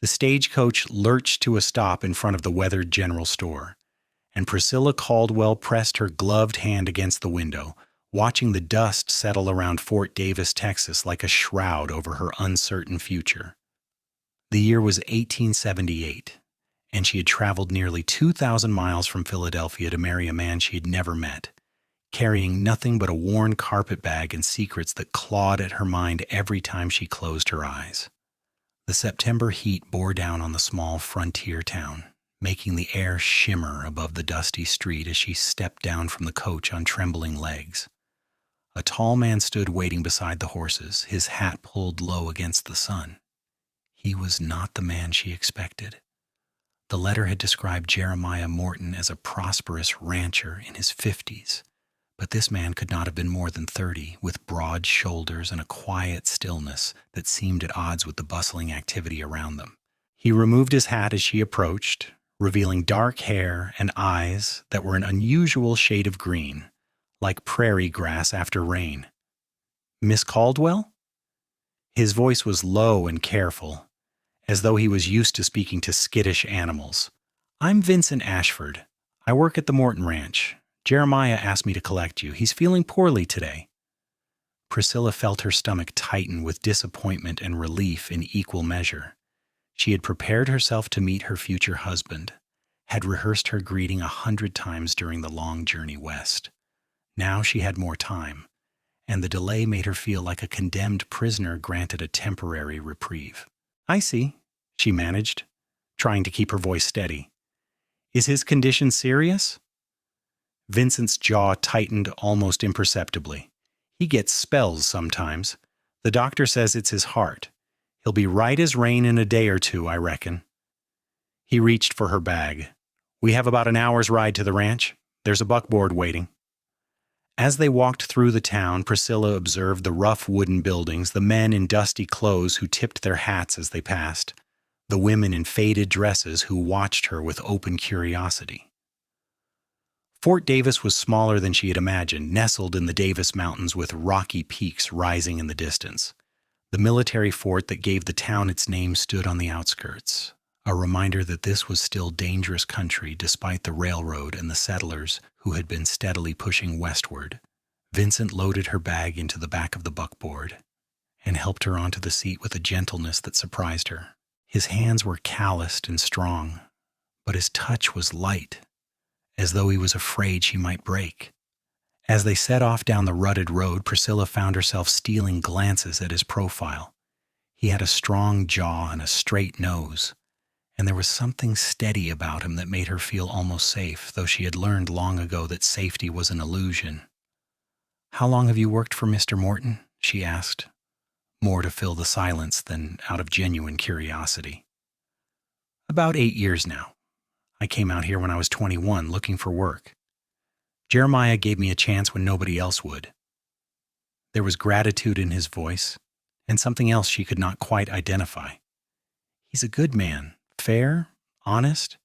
The stagecoach lurched to a stop in front of the weathered general store, and Priscilla Caldwell pressed her gloved hand against the window, watching the dust settle around Fort Davis, Texas, like a shroud over her uncertain future. The year was 1878, and she had traveled nearly 2,000 miles from Philadelphia to marry a man she had never met, carrying nothing but a worn carpet bag and secrets that clawed at her mind every time she closed her eyes. The September heat bore down on the small frontier town, making the air shimmer above the dusty street as she stepped down from the coach on trembling legs. A tall man stood waiting beside the horses, his hat pulled low against the sun. He was not the man she expected. The letter had described Jeremiah Morton as a prosperous rancher in his 50s, but this man could not have been more than 30, with broad shoulders and a quiet stillness that seemed at odds with the bustling activity around them. He removed his hat as she approached, revealing dark hair and eyes that were an unusual shade of green, like prairie grass after rain. "Miss Caldwell?" His voice was low and careful, as though he was used to speaking to skittish animals. "I'm Vincent Ashford. I work at the Morton Ranch. Jeremiah asked me to collect you. He's feeling poorly today." Priscilla felt her stomach tighten with disappointment and relief in equal measure. She had prepared herself to meet her future husband, had rehearsed her greeting 100 times during the long journey west. Now she had more time, and the delay made her feel like a condemned prisoner granted a temporary reprieve. "I see," she managed, trying to keep her voice steady. "Is his condition serious?" Vincent's jaw tightened almost imperceptibly. "He gets spells sometimes. The doctor says it's his heart. He'll be right as rain in a day or two, I reckon." He reached for her bag. "We have about an hour's ride to the ranch. There's a buckboard waiting." As they walked through the town, Priscilla observed the rough wooden buildings, the men in dusty clothes who tipped their hats as they passed, the women in faded dresses who watched her with open curiosity. Fort Davis was smaller than she had imagined, nestled in the Davis Mountains with rocky peaks rising in the distance. The military fort that gave the town its name stood on the outskirts, a reminder that this was still dangerous country despite the railroad and the settlers who had been steadily pushing westward. Vincent loaded her bag into the back of the buckboard and helped her onto the seat with a gentleness that surprised her. His hands were calloused and strong, but his touch was light, as though he was afraid she might break. As they set off down the rutted road, Priscilla found herself stealing glances at his profile. He had a strong jaw and a straight nose, and there was something steady about him that made her feel almost safe, though she had learned long ago that safety was an illusion. "How long have you worked for Mr. Morton?" she asked, more to fill the silence than out of genuine curiosity. "About 8 years now. I came out here when I was 21 looking for work. Jeremiah gave me a chance when nobody else would." There was gratitude in his voice, and something else she could not quite identify. "He's a good man, fair, honest.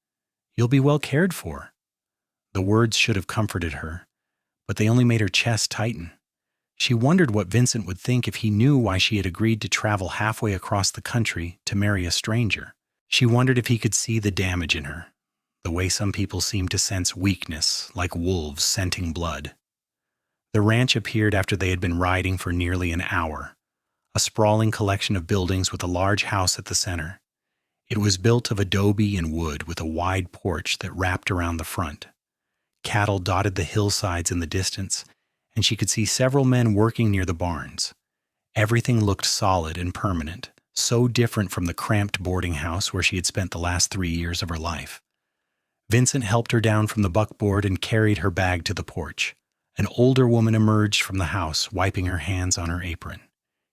You'll be well cared for." The words should have comforted her, but they only made her chest tighten. She wondered what Vincent would think if he knew why she had agreed to travel halfway across the country to marry a stranger. She wondered if he could see the damage in her, the way some people seem to sense weakness, like wolves scenting blood. The ranch appeared after they had been riding for nearly an hour, a sprawling collection of buildings with a large house at the center. It was built of adobe and wood with a wide porch that wrapped around the front. Cattle dotted the hillsides in the distance, and she could see several men working near the barns. Everything looked solid and permanent, so different from the cramped boarding house where she had spent the last 3 years of her life. Vincent helped her down from the buckboard and carried her bag to the porch. An older woman emerged from the house, wiping her hands on her apron.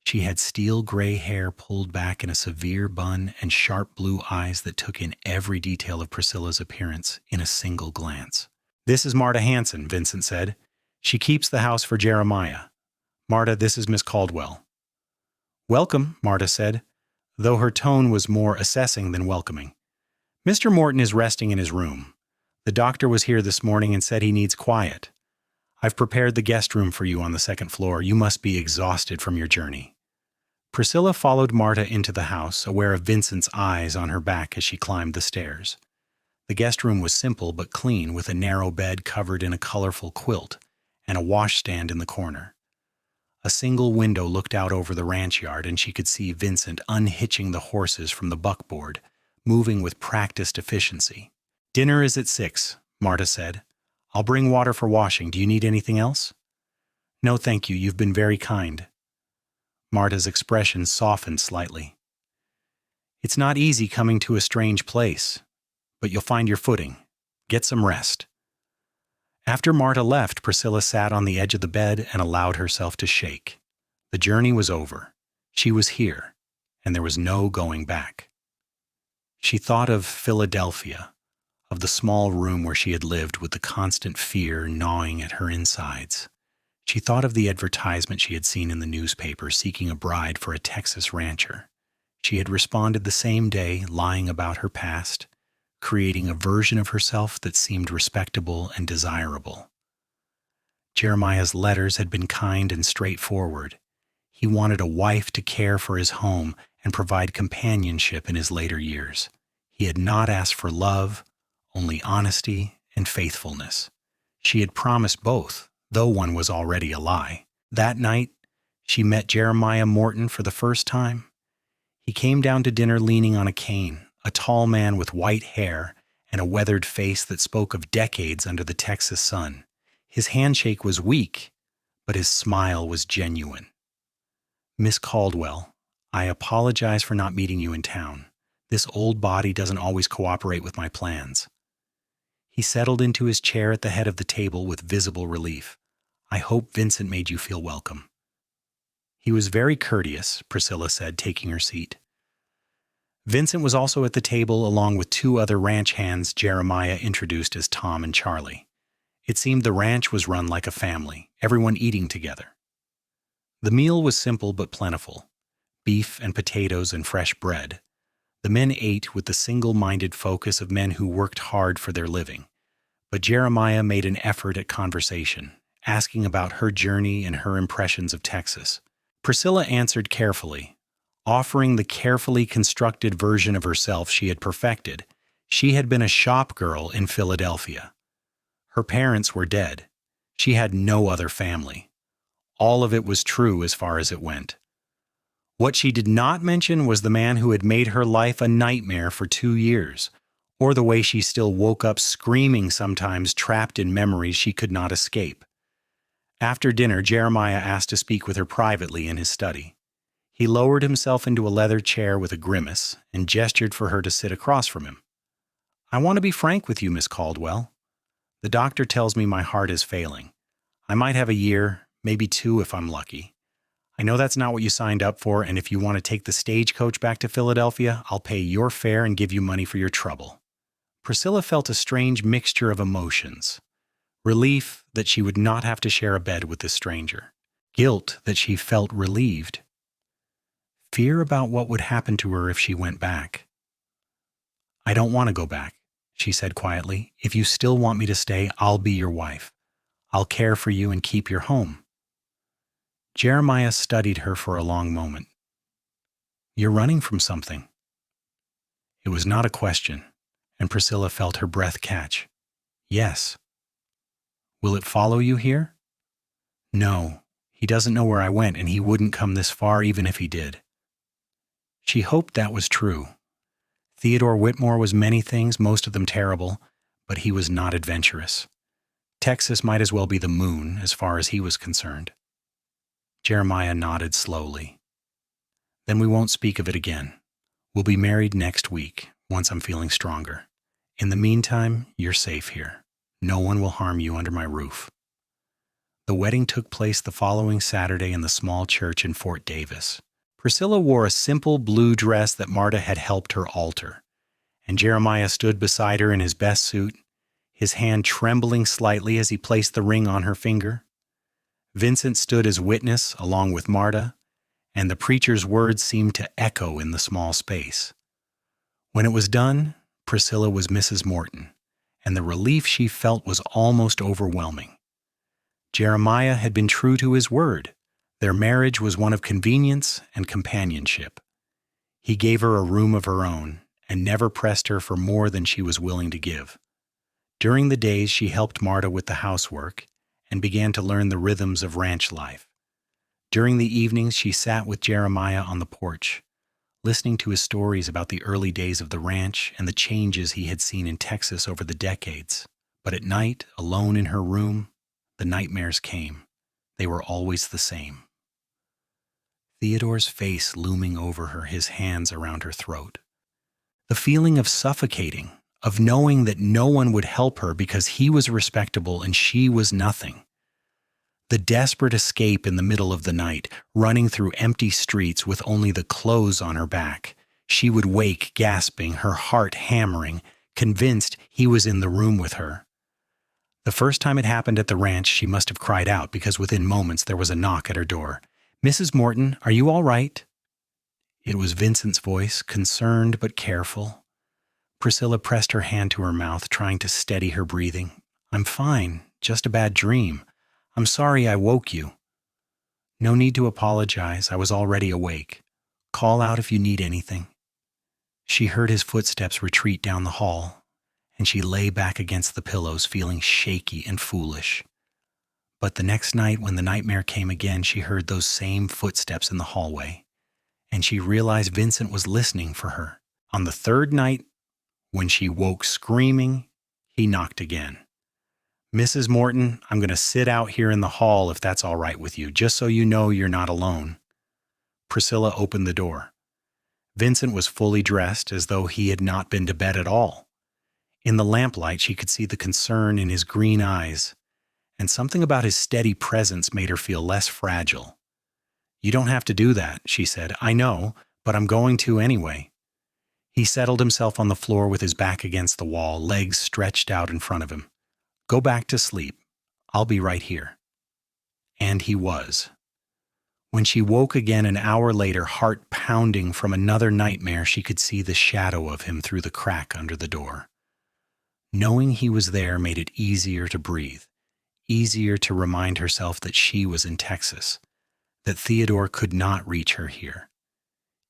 She had steel gray hair pulled back in a severe bun and sharp blue eyes that took in every detail of Priscilla's appearance in a single glance. "This is Marta Hanson," Vincent said. "She keeps the house for Jeremiah. Marta, this is Miss Caldwell." "Welcome," Marta said, though her tone was more assessing than welcoming. "Mr. Morton is resting in his room. The doctor was here this morning and said he needs quiet. I've prepared the guest room for you on the second floor. You must be exhausted from your journey." Priscilla followed Marta into the house, aware of Vincent's eyes on her back as she climbed the stairs. The guest room was simple but clean, with a narrow bed covered in a colorful quilt and a washstand in the corner. A single window looked out over the ranch yard, and she could see Vincent unhitching the horses from the buckboard, moving with practiced efficiency. "Dinner is at 6, Marta said. "I'll bring water for washing. Do you need anything else?" "No, thank you. You've been very kind." Marta's expression softened slightly. "It's not easy coming to a strange place, but you'll find your footing. Get some rest." After Marta left, Priscilla sat on the edge of the bed and allowed herself to shake. The journey was over. She was here, and there was no going back. She thought of Philadelphia, of the small room where she had lived with the constant fear gnawing at her insides. She thought of the advertisement she had seen in the newspaper seeking a bride for a Texas rancher. She had responded the same day, lying about her past, creating a version of herself that seemed respectable and desirable. Jeremiah's letters had been kind and straightforward. He wanted a wife to care for his home and provide companionship in his later years. He had not asked for love, only honesty and faithfulness. She had promised both, though one was already a lie. That night, she met Jeremiah Morton for the first time. He came down to dinner leaning on a cane, a tall man with white hair and a weathered face that spoke of decades under the Texas sun. His handshake was weak, but his smile was genuine. "Miss Caldwell, I apologize for not meeting you in town. This old body doesn't always cooperate with my plans." He settled into his chair at the head of the table with visible relief. "I hope Vincent made you feel welcome." "He was very courteous," Priscilla said, taking her seat. Vincent was also at the table, along with 2 other ranch hands Jeremiah introduced as Tom and Charlie. It seemed the ranch was run like a family, everyone eating together. The meal was simple but plentiful: beef and potatoes and fresh bread. The men ate with the single-minded focus of men who worked hard for their living. But Jeremiah made an effort at conversation, asking about her journey and her impressions of Texas. Priscilla answered carefully, offering the carefully constructed version of herself she had perfected. She had been a shop girl in Philadelphia. Her parents were dead. She had no other family. All of it was true as far as it went. What she did not mention was the man who had made her life a nightmare for 2 years, or the way she still woke up screaming sometimes, trapped in memories she could not escape. After dinner, Jeremiah asked to speak with her privately in his study. He lowered himself into a leather chair with a grimace and gestured for her to sit across from him. "I want to be frank with you, Miss Caldwell. The doctor tells me my heart is failing. I might have a year, maybe 2 if I'm lucky. I know that's not what you signed up for, and if you want to take the stagecoach back to Philadelphia, I'll pay your fare and give you money for your trouble." Priscilla felt a strange mixture of emotions. Relief that she would not have to share a bed with this stranger. Guilt that she felt relieved. Fear about what would happen to her if she went back. "I don't want to go back," she said quietly. "If you still want me to stay, I'll be your wife. I'll care for you and keep your home." Jeremiah studied her for a long moment. "You're running from something." It was not a question, and Priscilla felt her breath catch. "Yes." "Will it follow you here?" "No. He doesn't know where I went, and he wouldn't come this far even if he did." She hoped that was true. Theodore Whitmore was many things, most of them terrible, but he was not adventurous. Texas might as well be the moon as far as he was concerned. Jeremiah nodded slowly. "Then we won't speak of it again. We'll be married next week, once I'm feeling stronger. In the meantime, you're safe here. No one will harm you under my roof." The wedding took place the following Saturday in the small church in Fort Davis. Priscilla wore a simple blue dress that Marta had helped her alter, and Jeremiah stood beside her in his best suit, his hand trembling slightly as he placed the ring on her finger. Vincent stood as witness along with Marta, and the preacher's words seemed to echo in the small space. When it was done, Priscilla was Mrs. Morton, and the relief she felt was almost overwhelming. Jeremiah had been true to his word. Their marriage was one of convenience and companionship. He gave her a room of her own and never pressed her for more than she was willing to give. During the days, she helped Marta with the housework and began to learn the rhythms of ranch life. During the evenings, she sat with Jeremiah on the porch, listening to his stories about the early days of the ranch and the changes he had seen in Texas over the decades. But at night, alone in her room, the nightmares came. They were always the same. Theodore's face looming over her, his hands around her throat. The feeling of suffocating, of knowing that no one would help her because he was respectable and she was nothing. The desperate escape in the middle of the night, running through empty streets with only the clothes on her back. She would wake gasping, her heart hammering, convinced he was in the room with her. The first time it happened at the ranch, she must have cried out because within moments there was a knock at her door. "Mrs. Morton, are you all right?" It was Vincent's voice, concerned but careful. Priscilla pressed her hand to her mouth, trying to steady her breathing. "I'm fine, just a bad dream. I'm sorry I woke you." "No need to apologize. I was already awake. Call out if you need anything." She heard his footsteps retreat down the hall, and she lay back against the pillows, feeling shaky and foolish. But the next night, when the nightmare came again, she heard those same footsteps in the hallway, and she realized Vincent was listening for her. On the third night, when she woke screaming, he knocked again. "Mrs. Morton, I'm going to sit out here in the hall if that's all right with you, just so you know you're not alone." Priscilla opened the door. Vincent was fully dressed, as though he had not been to bed at all. In the lamplight, she could see the concern in his green eyes, and something about his steady presence made her feel less fragile. "You don't have to do that," she said. "I know, but I'm going to anyway." He settled himself on the floor with his back against the wall, legs stretched out in front of him. "Go back to sleep. I'll be right here." And he was. When she woke again an hour later, heart pounding from another nightmare, she could see the shadow of him through the crack under the door. Knowing he was there made it easier to breathe, easier to remind herself that she was in Texas, that Theodore could not reach her here.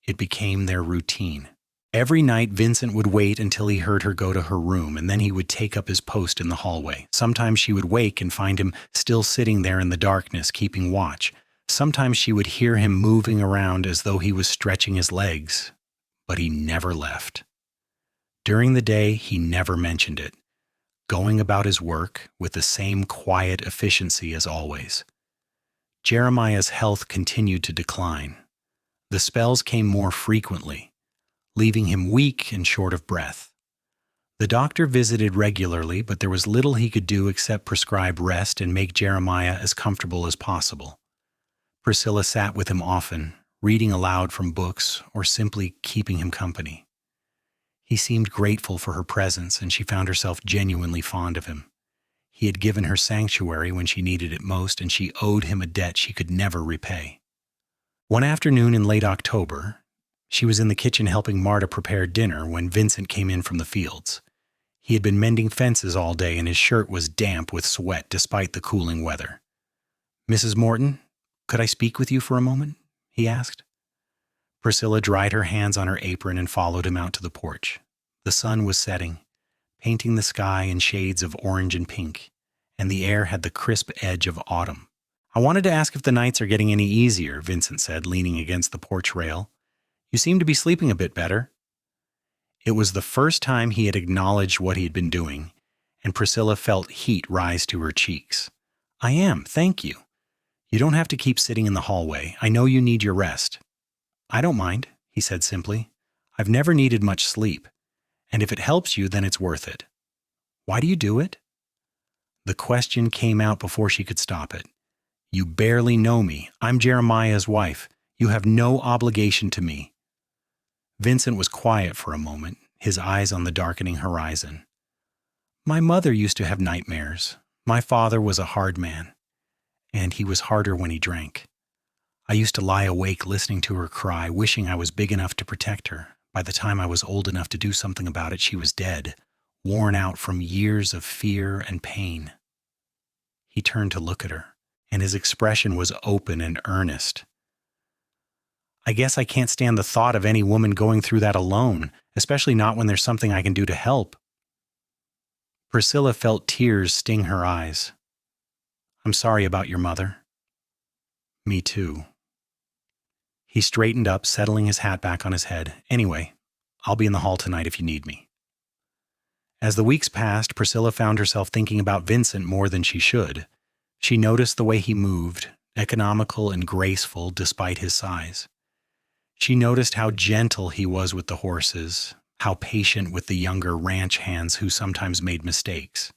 It became their routine. Every night, Vincent would wait until he heard her go to her room, and then he would take up his post in the hallway. Sometimes she would wake and find him still sitting there in the darkness, keeping watch. Sometimes she would hear him moving around as though he was stretching his legs, but he never left. During the day, he never mentioned it, going about his work with the same quiet efficiency as always. Jeremiah's health continued to decline. The spells came more frequently, leaving him weak and short of breath. The doctor visited regularly, but there was little he could do except prescribe rest and make Jeremiah as comfortable as possible. Priscilla sat with him often, reading aloud from books or simply keeping him company. He seemed grateful for her presence, and she found herself genuinely fond of him. He had given her sanctuary when she needed it most, and she owed him a debt she could never repay. One afternoon in late October, she was in the kitchen helping Marta prepare dinner when Vincent came in from the fields. He had been mending fences all day, and his shirt was damp with sweat despite the cooling weather. "Mrs. Morton, could I speak with you for a moment?" he asked. Priscilla dried her hands on her apron and followed him out to the porch. The sun was setting, painting the sky in shades of orange and pink, and the air had the crisp edge of autumn. "I wanted to ask if the nights are getting any easier," Vincent said, leaning against the porch rail. "You seem to be sleeping a bit better." It was the first time he had acknowledged what he had been doing, and Priscilla felt heat rise to her cheeks. "I am, thank you. You don't have to keep sitting in the hallway. I know you need your rest." "I don't mind," he said simply. "I've never needed much sleep, and if it helps you, then it's worth it." "Why do you do it?" The question came out before she could stop it. "You barely know me. I'm Jeremiah's wife. You have no obligation to me." Vincent was quiet for a moment, his eyes on the darkening horizon. "My mother used to have nightmares. My father was a hard man, and he was harder when he drank. I used to lie awake listening to her cry, wishing I was big enough to protect her. By the time I was old enough to do something about it, she was dead, worn out from years of fear and pain." He turned to look at her, and his expression was open and earnest. I guess I can't stand the thought of any woman going through that alone, especially not when there's something I can do to help. Priscilla felt tears sting her eyes. I'm sorry about your mother. Me too. He straightened up, settling his hat back on his head. Anyway, I'll be in the hall tonight if you need me. As the weeks passed, Priscilla found herself thinking about Vincent more than she should. She noticed the way he moved, economical and graceful despite his size. She noticed how gentle he was with the horses, how patient with the younger ranch hands who sometimes made mistakes.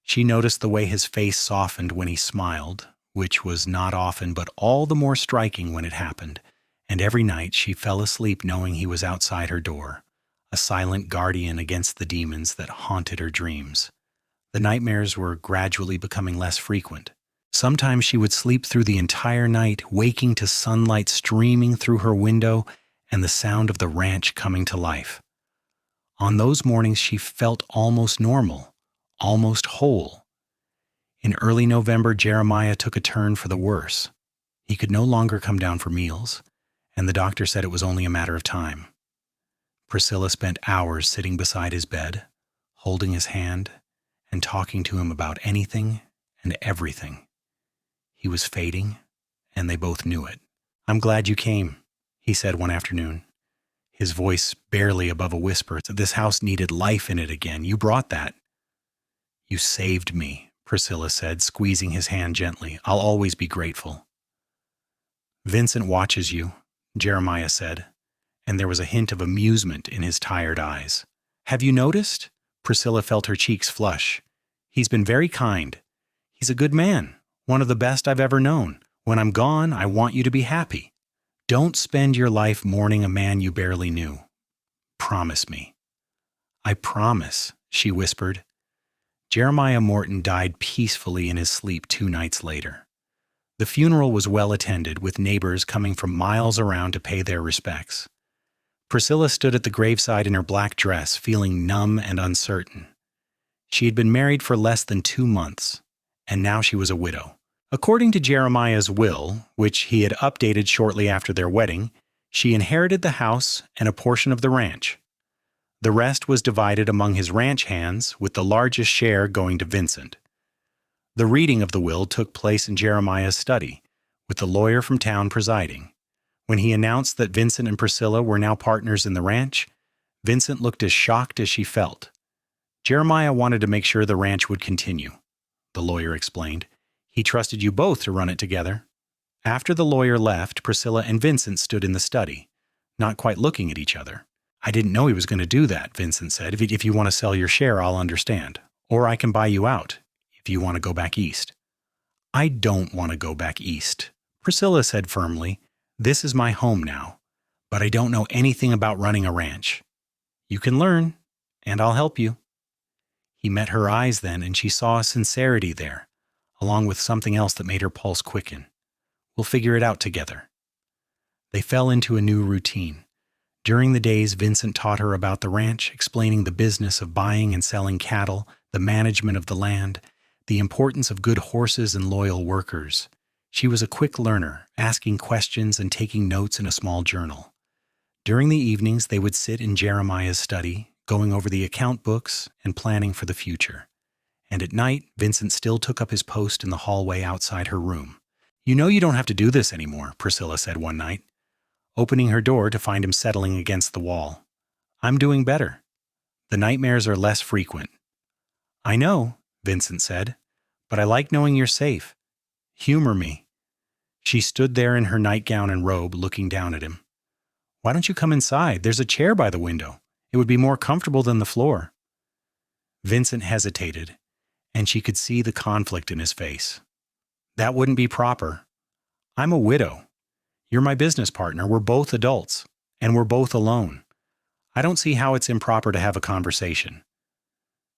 She noticed the way his face softened when he smiled, which was not often but all the more striking when it happened, and every night she fell asleep knowing he was outside her door, a silent guardian against the demons that haunted her dreams. The nightmares were gradually becoming less frequent. Sometimes she would sleep through the entire night, waking to sunlight streaming through her window and the sound of the ranch coming to life. On those mornings she felt almost normal, almost whole. In early November, Jeremiah took a turn for the worse. He could no longer come down for meals, and the doctor said it was only a matter of time. Priscilla spent hours sitting beside his bed, holding his hand, and talking to him about anything and everything. He was fading, and they both knew it. I'm glad you came, he said one afternoon, his voice barely above a whisper. This house needed life in it again. You brought that. You saved me, Priscilla said, squeezing his hand gently. I'll always be grateful. Vincent watches you, Jeremiah said, and there was a hint of amusement in his tired eyes. Have you noticed? Priscilla felt her cheeks flush. He's been very kind. He's a good man, one of the best I've ever known. When I'm gone, I want you to be happy. Don't spend your life mourning a man you barely knew. Promise me. I promise, she whispered. Jeremiah Morton died peacefully in his sleep 2 nights later. The funeral was well attended, with neighbors coming from miles around to pay their respects. Priscilla stood at the graveside in her black dress, feeling numb and uncertain. She had been married for less than 2 months, and now she was a widow. According to Jeremiah's will, which he had updated shortly after their wedding, she inherited the house and a portion of the ranch. The rest was divided among his ranch hands, with the largest share going to Vincent. The reading of the will took place in Jeremiah's study, with the lawyer from town presiding. When he announced that Vincent and Priscilla were now partners in the ranch, Vincent looked as shocked as she felt. Jeremiah wanted to make sure the ranch would continue, the lawyer explained. He trusted you both to run it together. After the lawyer left, Priscilla and Vincent stood in the study, not quite looking at each other. I didn't know he was going to do that, Vincent said. If you want to sell your share, I'll understand. Or I can buy you out, if you want to go back east. I don't want to go back east, Priscilla said firmly. This is my home now, but I don't know anything about running a ranch. You can learn, and I'll help you. He met her eyes then, and she saw a sincerity there, along with something else that made her pulse quicken. We'll figure it out together. They fell into a new routine. During the days, Vincent taught her about the ranch, explaining the business of buying and selling cattle, the management of the land, the importance of good horses and loyal workers. She was a quick learner, asking questions and taking notes in a small journal. During the evenings, they would sit in Jeremiah's study, going over the account books and planning for the future. And at night, Vincent still took up his post in the hallway outside her room. You know you don't have to do this anymore, Priscilla said one night, opening her door to find him settling against the wall. I'm doing better. The nightmares are less frequent. I know, Vincent said, but I like knowing you're safe. Humor me. She stood there in her nightgown and robe, looking down at him. Why don't you come inside? There's a chair by the window. It would be more comfortable than the floor. Vincent hesitated, and she could see the conflict in his face. That wouldn't be proper. I'm a widow. You're my business partner. We're both adults, and we're both alone. I don't see how it's improper to have a conversation.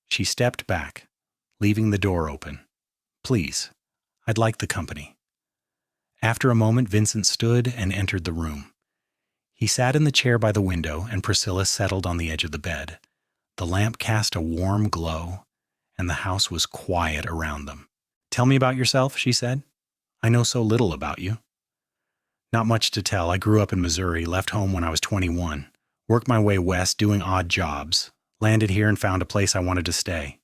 She stepped back, leaving the door open. Please, I'd like the company. After a moment, Vincent stood and entered the room. He sat in the chair by the window, and Priscilla settled on the edge of the bed. The lamp cast a warm glow, and the house was quiet around them. Tell me about yourself, she said. I know so little about you. Not much to tell. I grew up in Missouri, left home when I was 21, worked my way west doing odd jobs, landed here and found a place I wanted to stay.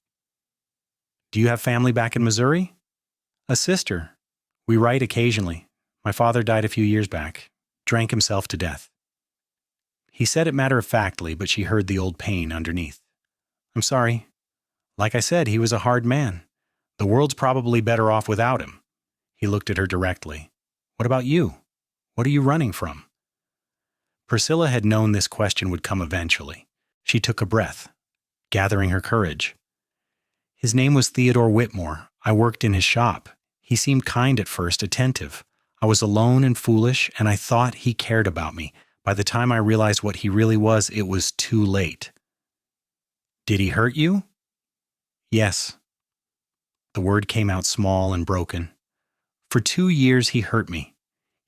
Do you have family back in Missouri? A sister. We write occasionally. My father died a few years back, drank himself to death. He said it matter-of-factly, but she heard the old pain underneath. I'm sorry. Like I said, he was a hard man. The world's probably better off without him. He looked at her directly. What about you? What are you running from? Priscilla had known this question would come eventually. She took a breath, gathering her courage. His name was Theodore Whitmore. I worked in his shop. He seemed kind at first, attentive. I was alone and foolish, and I thought he cared about me. By the time I realized what he really was, it was too late. Did he hurt you? Yes. The word came out small and broken. For 2 years he hurt me.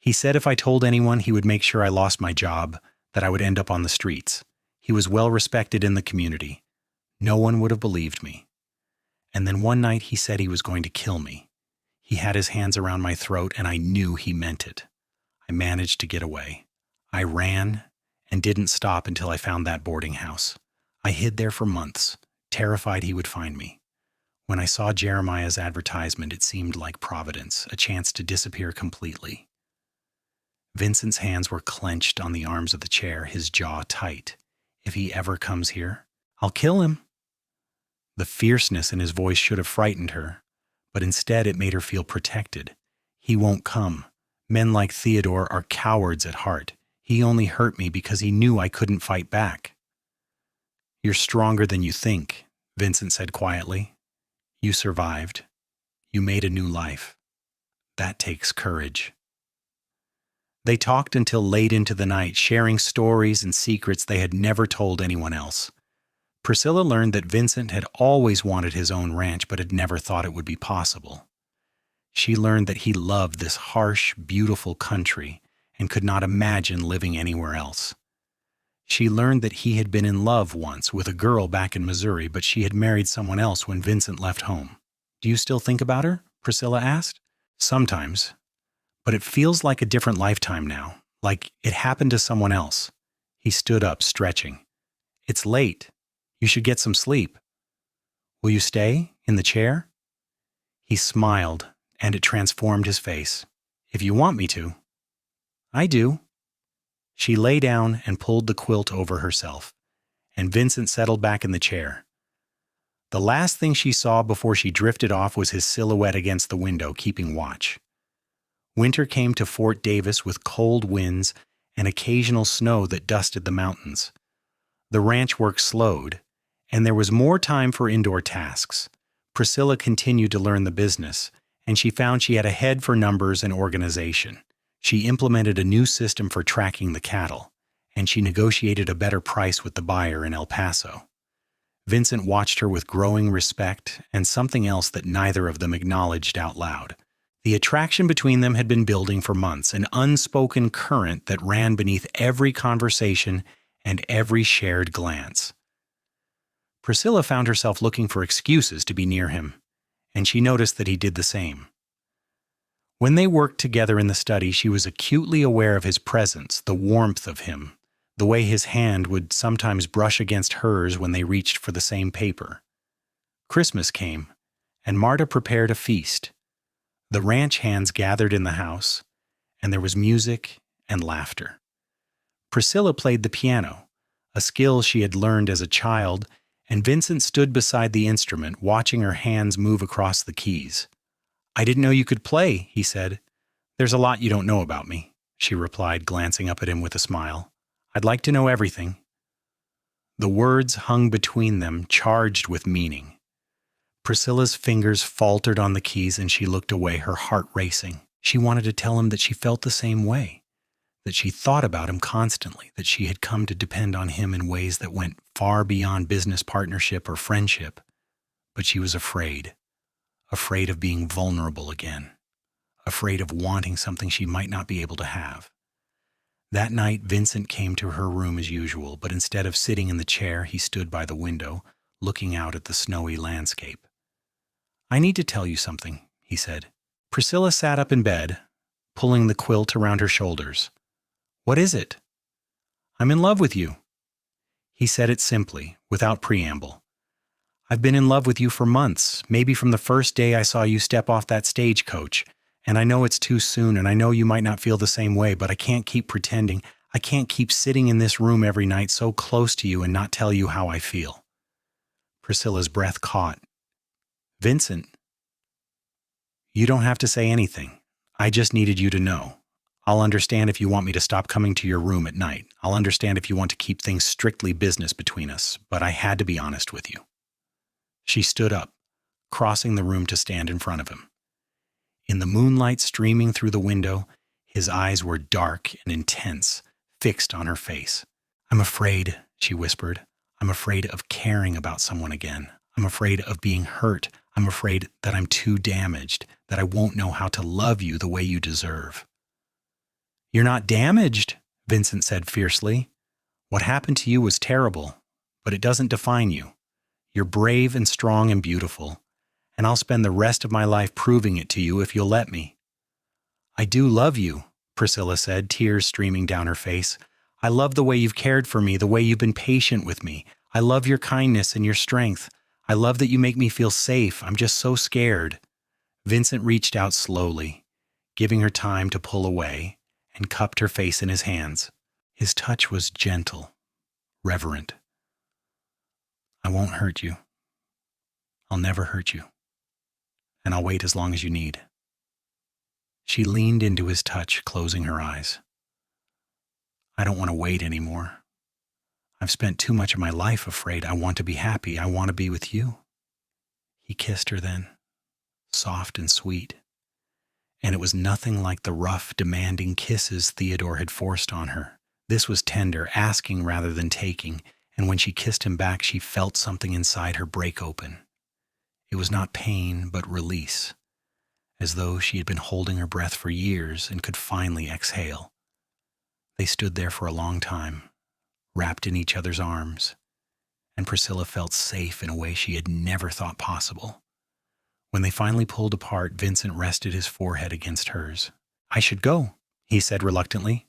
He said if I told anyone, he would make sure I lost my job, that I would end up on the streets. He was well respected in the community. No one would have believed me. And then one night he said he was going to kill me. He had his hands around my throat, and I knew he meant it. I managed to get away. I ran and didn't stop until I found that boarding house. I hid there for months, terrified he would find me. When I saw Jeremiah's advertisement, it seemed like providence, a chance to disappear completely. Vincent's hands were clenched on the arms of the chair, his jaw tight. If he ever comes here, I'll kill him. The fierceness in his voice should have frightened her, but instead it made her feel protected. He won't come. Men like Theodore are cowards at heart. He only hurt me because he knew I couldn't fight back. You're stronger than you think, Vincent said quietly. You survived. You made a new life. That takes courage. They talked until late into the night, sharing stories and secrets they had never told anyone else. Priscilla learned that Vincent had always wanted his own ranch, but had never thought it would be possible. She learned that he loved this harsh, beautiful country and could not imagine living anywhere else. She learned that he had been in love once with a girl back in Missouri, but she had married someone else when Vincent left home. Do you still think about her? Priscilla asked. Sometimes. But it feels like a different lifetime now, like it happened to someone else. He stood up, stretching. It's late. You should get some sleep. Will you stay in the chair? He smiled, and it transformed his face. If you want me to. I do. She lay down and pulled the quilt over herself, and Vincent settled back in the chair. The last thing she saw before she drifted off was his silhouette against the window, keeping watch. Winter came to Fort Davis with cold winds and occasional snow that dusted the mountains. The ranch work slowed, and there was more time for indoor tasks. Priscilla continued to learn the business, and she found she had a head for numbers and organization. She implemented a new system for tracking the cattle, and she negotiated a better price with the buyer in El Paso. Vincent watched her with growing respect and something else that neither of them acknowledged out loud. The attraction between them had been building for months, an unspoken current that ran beneath every conversation and every shared glance. Priscilla found herself looking for excuses to be near him, and she noticed that he did the same. When they worked together in the study, she was acutely aware of his presence, the warmth of him, the way his hand would sometimes brush against hers when they reached for the same paper. Christmas came, and Marta prepared a feast. The ranch hands gathered in the house, and there was music and laughter. Priscilla played the piano, a skill she had learned as a child, and Vincent stood beside the instrument, watching her hands move across the keys. I didn't know you could play, he said. There's a lot you don't know about me, she replied, glancing up at him with a smile. I'd like to know everything. The words hung between them, charged with meaning. Priscilla's fingers faltered on the keys and she looked away, her heart racing. She wanted to tell him that she felt the same way, that she thought about him constantly, that she had come to depend on him in ways that went far beyond business partnership or friendship. But she was afraid of being vulnerable again, afraid of wanting something she might not be able to have. That night, Vincent came to her room as usual, but instead of sitting in the chair, he stood by the window, looking out at the snowy landscape. I need to tell you something, he said. Priscilla sat up in bed, pulling the quilt around her shoulders. "What is it?" "I'm in love with you." He said it simply, without preamble. "I've been in love with you for months, maybe from the first day I saw you step off that stagecoach. And I know it's too soon, and I know you might not feel the same way, but I can't keep pretending. I can't keep sitting in this room every night so close to you and not tell you how I feel." Priscilla's breath caught. "Vincent, you don't have to say anything. I just needed you to know. I'll understand if you want me to stop coming to your room at night. I'll understand if you want to keep things strictly business between us, but I had to be honest with you." She stood up, crossing the room to stand in front of him. In the moonlight streaming through the window, his eyes were dark and intense, fixed on her face. "I'm afraid," she whispered. "I'm afraid of caring about someone again. I'm afraid of being hurt. I'm afraid that I'm too damaged, that I won't know how to love you the way you deserve." "You're not damaged," Vincent said fiercely. "What happened to you was terrible, but it doesn't define you. You're brave and strong and beautiful, and I'll spend the rest of my life proving it to you if you'll let me." "I do love you," Priscilla said, tears streaming down her face. "I love the way you've cared for me, the way you've been patient with me. I love your kindness and your strength. I love that you make me feel safe. I'm just so scared." Vincent reached out slowly, giving her time to pull away, and cupped her face in his hands. His touch was gentle, reverent. "I won't hurt you. I'll never hurt you. And I'll wait as long as you need." She leaned into his touch, closing her eyes. "I don't want to wait anymore. I've spent too much of my life afraid. I want to be happy. I want to be with you." He kissed her then, soft and sweet. And it was nothing like the rough, demanding kisses Theodore had forced on her. This was tender, asking rather than taking, and when she kissed him back, she felt something inside her break open. It was not pain, but release, as though she had been holding her breath for years and could finally exhale. They stood there for a long time, wrapped in each other's arms, and Priscilla felt safe in a way she had never thought possible. When they finally pulled apart, Vincent rested his forehead against hers. "I should go," he said reluctantly.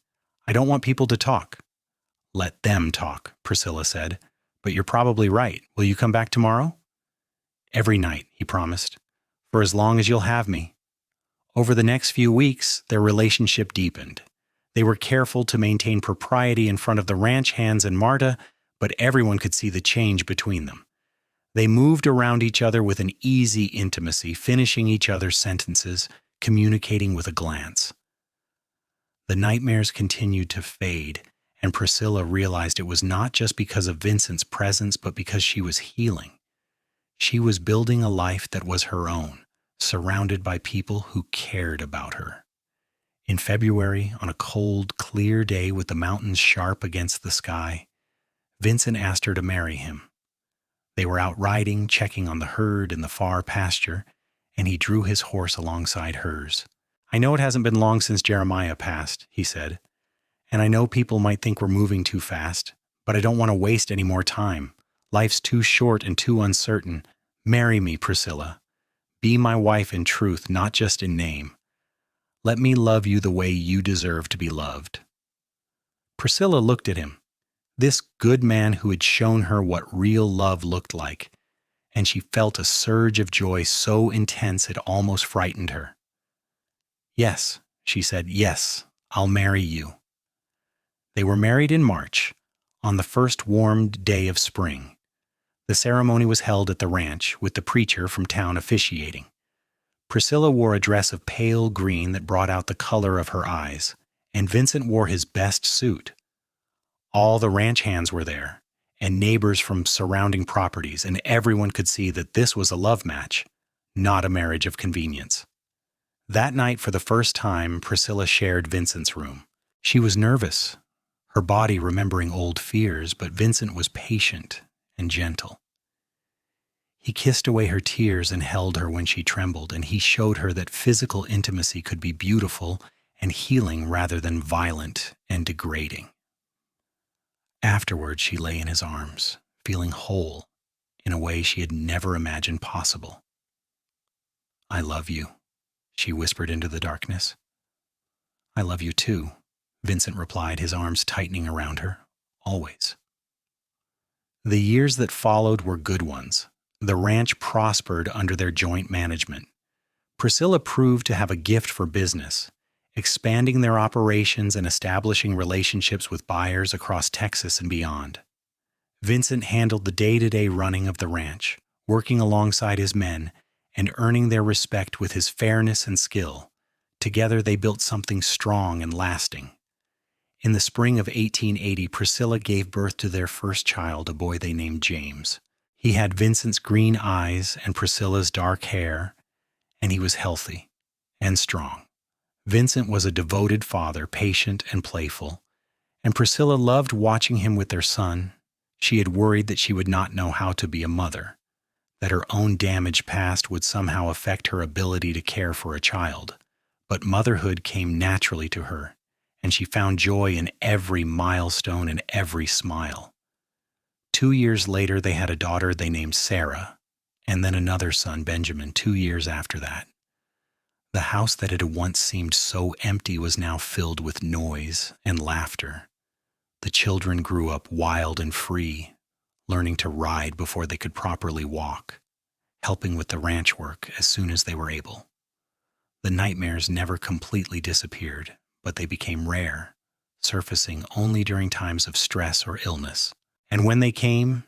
"I don't want people to talk." "Let them talk," Priscilla said. "But you're probably right. Will you come back tomorrow?" "Every night," he promised, "for as long as you'll have me." Over the next few weeks, their relationship deepened. They were careful to maintain propriety in front of the ranch hands and Marta, but everyone could see the change between them. They moved around each other with an easy intimacy, finishing each other's sentences, communicating with a glance. The nightmares continued to fade, and Priscilla realized it was not just because of Vincent's presence, but because she was healing. She was building a life that was her own, surrounded by people who cared about her. In February, on a cold, clear day with the mountains sharp against the sky, Vincent asked her to marry him. They were out riding, checking on the herd in the far pasture, and he drew his horse alongside hers. "I know it hasn't been long since Jeremiah passed," he said, "and I know people might think we're moving too fast, but I don't want to waste any more time. Life's too short and too uncertain. Marry me, Priscilla. Be my wife in truth, not just in name. Let me love you the way you deserve to be loved." Priscilla looked at him, this good man who had shown her what real love looked like, and she felt a surge of joy so intense it almost frightened her. "Yes," she said, "yes, I'll marry you." They were married in March, on the first warm day of spring. The ceremony was held at the ranch, with the preacher from town officiating. Priscilla wore a dress of pale green that brought out the color of her eyes, and Vincent wore his best suit. All the ranch hands were there, and neighbors from surrounding properties, and everyone could see that this was a love match, not a marriage of convenience. That night, for the first time, Priscilla shared Vincent's room. She was nervous, her body remembering old fears, but Vincent was patient and gentle. He kissed away her tears and held her when she trembled, and he showed her that physical intimacy could be beautiful and healing rather than violent and degrading. Afterward, she lay in his arms, feeling whole in a way she had never imagined possible. "I love you," she whispered into the darkness. I love you too, Vincent replied, his arms tightening around her. Always. The years that followed were good ones. The ranch prospered under their joint management. Priscilla proved to have a gift for business, expanding their operations and establishing relationships with buyers across Texas and beyond. Vincent handled the day-to-day running of the ranch, working alongside his men and earning their respect with his fairness and skill. Together they built something strong and lasting. In the spring of 1880, Priscilla gave birth to their first child, a boy they named James. He had Vincent's green eyes and Priscilla's dark hair, and he was healthy and strong. Vincent was a devoted father, patient and playful, and Priscilla loved watching him with their son. She had worried that she would not know how to be a mother, that her own damaged past would somehow affect her ability to care for a child. But motherhood came naturally to her, and she found joy in every milestone and every smile. 2 years later, they had a daughter they named Sarah, and then another son, Benjamin, 2 years after that. The house that had once seemed so empty was now filled with noise and laughter. The children grew up wild and free, learning to ride before they could properly walk, helping with the ranch work as soon as they were able. The nightmares never completely disappeared, but they became rare, surfacing only during times of stress or illness. And when they came,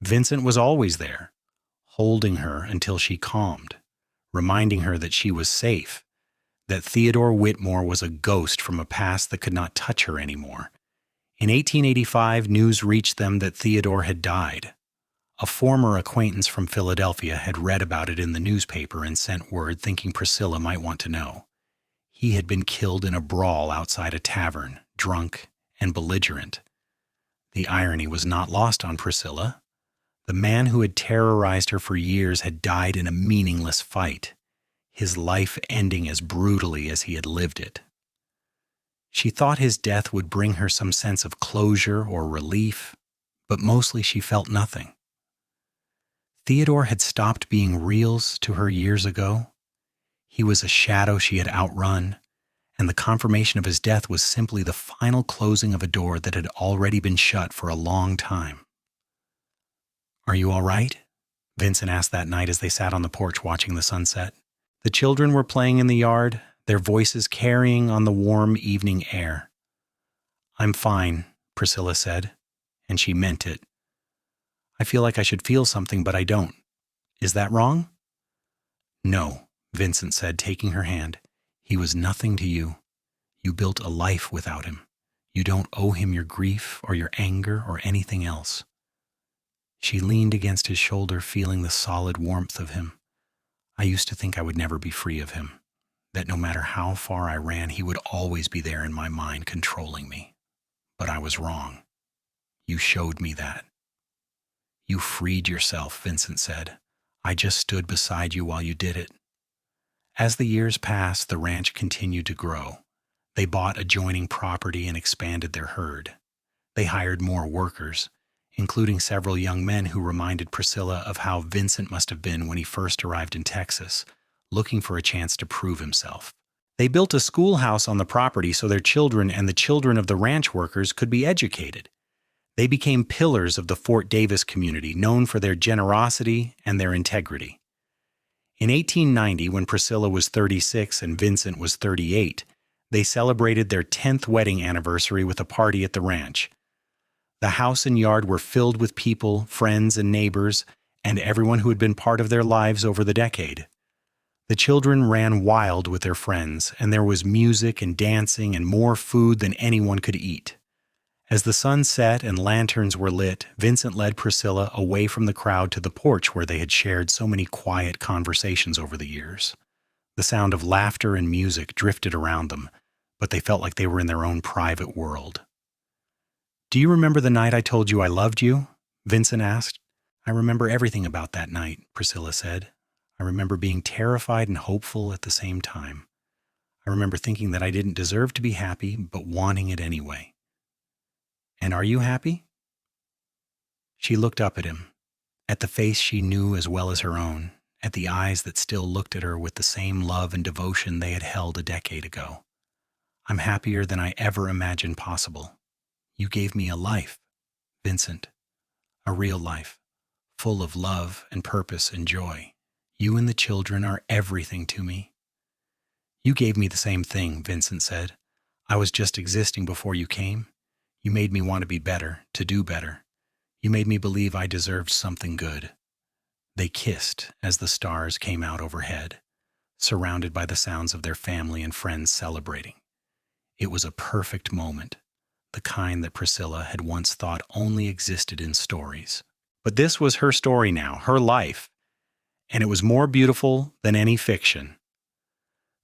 Vincent was always there, holding her until she calmed, reminding her that she was safe, that Theodore Whitmore was a ghost from a past that could not touch her anymore. In 1885, news reached them that Theodore had died. A former acquaintance from Philadelphia had read about it in the newspaper and sent word, thinking Priscilla might want to know. He had been killed in a brawl outside a tavern, drunk and belligerent. The irony was not lost on Priscilla. The man who had terrorized her for years had died in a meaningless fight, his life ending as brutally as he had lived it. She thought his death would bring her some sense of closure or relief, but mostly she felt nothing. Theodore had stopped being real to her years ago. He was a shadow she had outrun, and the confirmation of his death was simply the final closing of a door that had already been shut for a long time. "Are you all right?" Vincent asked that night as they sat on the porch watching the sunset. The children were playing in the yard, their voices carrying on the warm evening air. "I'm fine," Priscilla said, and she meant it. "I feel like I should feel something, but I don't. Is that wrong?" "No," Vincent said, taking her hand. "He was nothing to you. You built a life without him. You don't owe him your grief or your anger or anything else." She leaned against his shoulder, feeling the solid warmth of him. "I used to think I would never be free of him, that no matter how far I ran, he would always be there in my mind controlling me. But I was wrong. You showed me that." "You freed yourself," Vincent said. "I just stood beside you while you did it." As the years passed, the ranch continued to grow. They bought adjoining property and expanded their herd. They hired more workers, including several young men who reminded Priscilla of how Vincent must have been when he first arrived in Texas, looking for a chance to prove himself. They built a schoolhouse on the property so their children and the children of the ranch workers could be educated. They became pillars of the Fort Davis community, known for their generosity and their integrity. In 1890, when Priscilla was 36 and Vincent was 38, they celebrated their 10th wedding anniversary with a party at the ranch. The house and yard were filled with people, friends and neighbors, and everyone who had been part of their lives over the decade. The children ran wild with their friends, and there was music and dancing and more food than anyone could eat. As the sun set and lanterns were lit, Vincent led Priscilla away from the crowd to the porch where they had shared so many quiet conversations over the years. The sound of laughter and music drifted around them, but they felt like they were in their own private world. "Do you remember the night I told you I loved you?" Vincent asked. "I remember everything about that night," Priscilla said. "I remember being terrified and hopeful at the same time. I remember thinking that I didn't deserve to be happy, but wanting it anyway." "And are you happy?" She looked up at him, at the face she knew as well as her own, at the eyes that still looked at her with the same love and devotion they had held a decade ago. I'm happier than I ever imagined possible. You gave me a life, Vincent, a real life, full of love and purpose and joy. You and the children are everything to me. You gave me the same thing, Vincent said. I was just existing before you came. You made me want to be better, to do better. You made me believe I deserved something good. They kissed as the stars came out overhead, surrounded by the sounds of their family and friends celebrating. It was a perfect moment, the kind that Priscilla had once thought only existed in stories. But this was her story now, her life, and it was more beautiful than any fiction.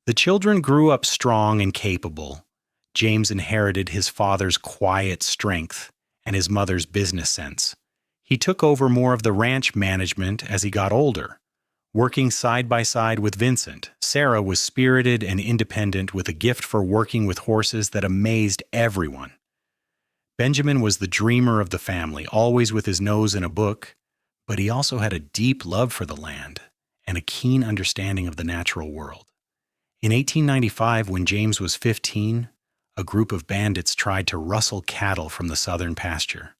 The children grew up strong and capable. James inherited his father's quiet strength and his mother's business sense. He took over more of the ranch management as he got older. Working side by side with Vincent, Sarah was spirited and independent with a gift for working with horses that amazed everyone. Benjamin was the dreamer of the family, always with his nose in a book, but he also had a deep love for the land and a keen understanding of the natural world. In 1895, when James was 15, a group of bandits tried to rustle cattle from the southern pasture.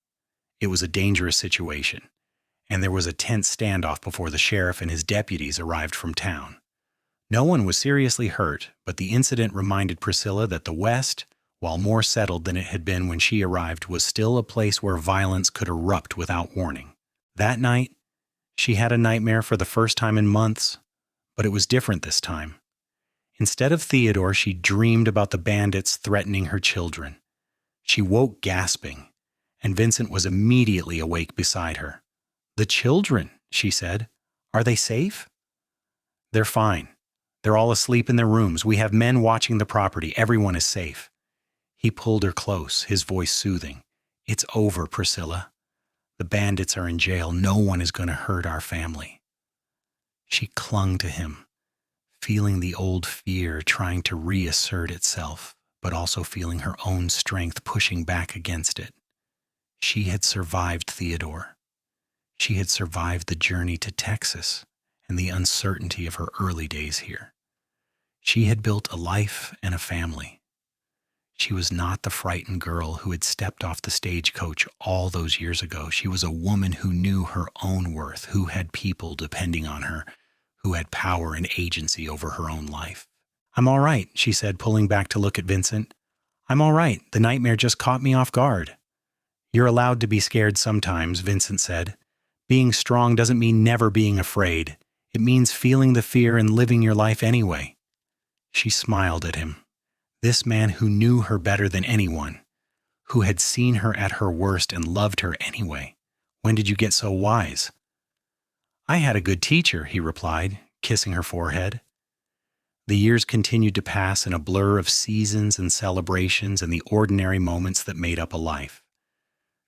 It was a dangerous situation, and there was a tense standoff before the sheriff and his deputies arrived from town. No one was seriously hurt, but the incident reminded Priscilla that the West, while more settled than it had been when she arrived, was still a place where violence could erupt without warning. That night, she had a nightmare for the first time in months, but it was different this time. Instead of Theodore, she dreamed about the bandits threatening her children. She woke gasping, and Vincent was immediately awake beside her. "The children," she said. "Are they safe?" "They're fine. They're all asleep in their rooms. We have men watching the property. Everyone is safe." He pulled her close, his voice soothing. "It's over, Priscilla. The bandits are in jail. No one is going to hurt our family." She clung to him, feeling the old fear trying to reassert itself, but also feeling her own strength pushing back against it. She had survived Theodore. She had survived the journey to Texas and the uncertainty of her early days here. She had built a life and a family. She was not the frightened girl who had stepped off the stagecoach all those years ago. She was a woman who knew her own worth, who had people depending on her, who had power and agency over her own life. "I'm all right," she said, pulling back to look at Vincent. "I'm all right. The nightmare just caught me off guard." "You're allowed to be scared sometimes," Vincent said. "Being strong doesn't mean never being afraid. It means feeling the fear and living your life anyway." She smiled at him. This man who knew her better than anyone, who had seen her at her worst and loved her anyway. "When did you get so wise?" "I had a good teacher," he replied, kissing her forehead. The years continued to pass in a blur of seasons and celebrations and the ordinary moments that made up a life.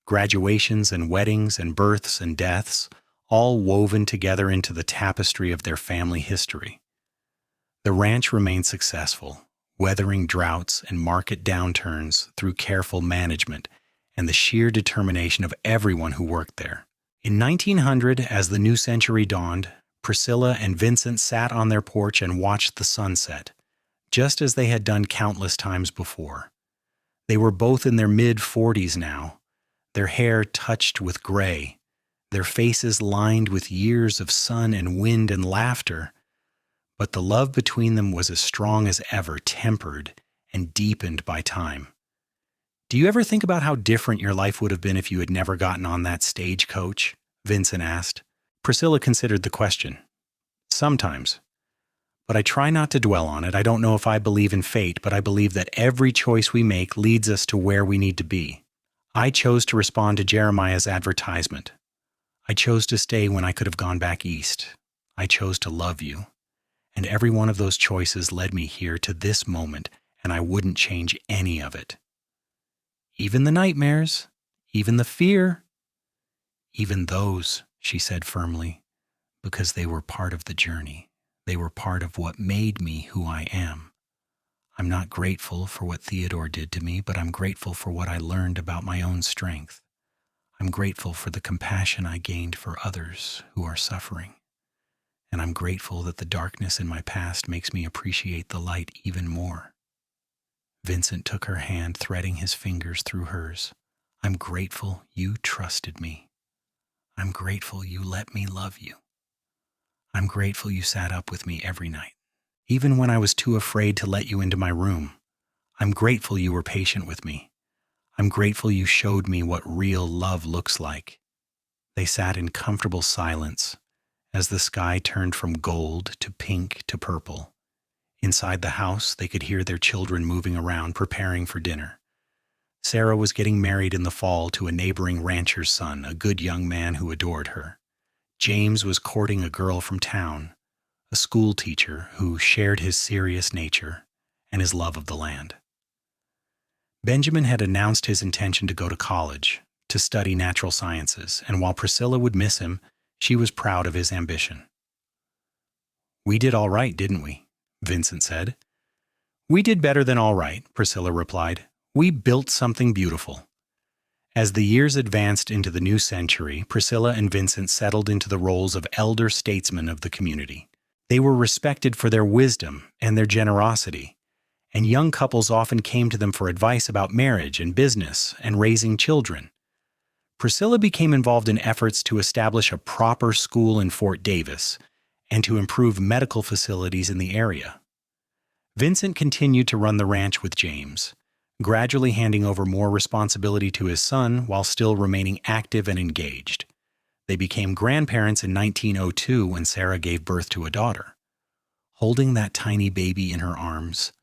Graduations and weddings and births and deaths, all woven together into the tapestry of their family history. The ranch remained successful, weathering droughts and market downturns through careful management and the sheer determination of everyone who worked there. In 1900, as the new century dawned, Priscilla and Vincent sat on their porch and watched the sunset, just as they had done countless times before. They were both in their mid-40s now, their hair touched with gray, their faces lined with years of sun and wind and laughter, but the love between them was as strong as ever, tempered and deepened by time. "Do you ever think about how different your life would have been if you had never gotten on that stagecoach?" Vincent asked. Priscilla considered the question. "Sometimes. But I try not to dwell on it. I don't know if I believe in fate, but I believe that every choice we make leads us to where we need to be. I chose to respond to Jeremiah's advertisement. I chose to stay when I could have gone back east. I chose to love you. And every one of those choices led me here to this moment, and I wouldn't change any of it. Even the nightmares, even the fear, even those," she said firmly, "because they were part of the journey. They were part of what made me who I am. I'm not grateful for what Theodore did to me, but I'm grateful for what I learned about my own strength. I'm grateful for the compassion I gained for others who are suffering. and I'm grateful that the darkness in my past makes me appreciate the light even more. Vincent took her hand, threading his fingers through hers. I'm grateful you trusted me. I'm grateful you let me love you. I'm grateful you sat up with me every night, even when I was too afraid to let you into my room. I'm grateful you were patient with me. I'm grateful you showed me what real love looks like. They sat in comfortable silence as the sky turned from gold to pink to purple. Inside the house, they could hear their children moving around, preparing for dinner. Sarah was getting married in the fall to a neighboring rancher's son, a good young man who adored her. James was courting a girl from town, a school teacher who shared his serious nature and his love of the land. Benjamin had announced his intention to go to college, to study natural sciences, and while Priscilla would miss him, she was proud of his ambition. We did all right, didn't we? Vincent said. We did better than all right, Priscilla replied. We built something beautiful. As the years advanced into the new century, Priscilla and Vincent settled into the roles of elder statesmen of the community. They were respected for their wisdom and their generosity, and young couples often came to them for advice about marriage and business and raising children. Priscilla became involved in efforts to establish a proper school in Fort Davis and to improve medical facilities in the area. Vincent continued to run the ranch with James, gradually handing over more responsibility to his son while still remaining active and engaged. They became grandparents in 1902 when Sarah gave birth to a daughter. Holding that tiny baby in her arms,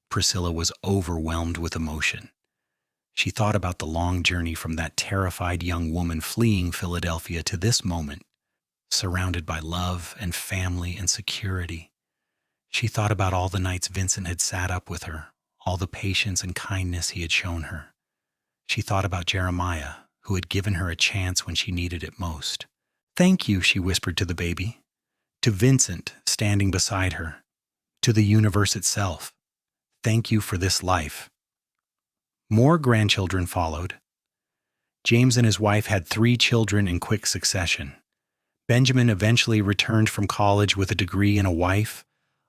Priscilla was overwhelmed with emotion. She thought about the long journey from that terrified young woman fleeing Philadelphia to this moment, surrounded by love and family and security. She thought about all the nights Vincent had sat up with her, all the patience and kindness he had shown her. She thought about Jeremiah, who had given her a chance when she needed it most. Thank you, she whispered to the baby, to Vincent standing beside her, to the universe itself. Thank you for this life. More grandchildren followed. James and his wife had 3 children in quick succession. Benjamin eventually returned from college with a degree and a wife,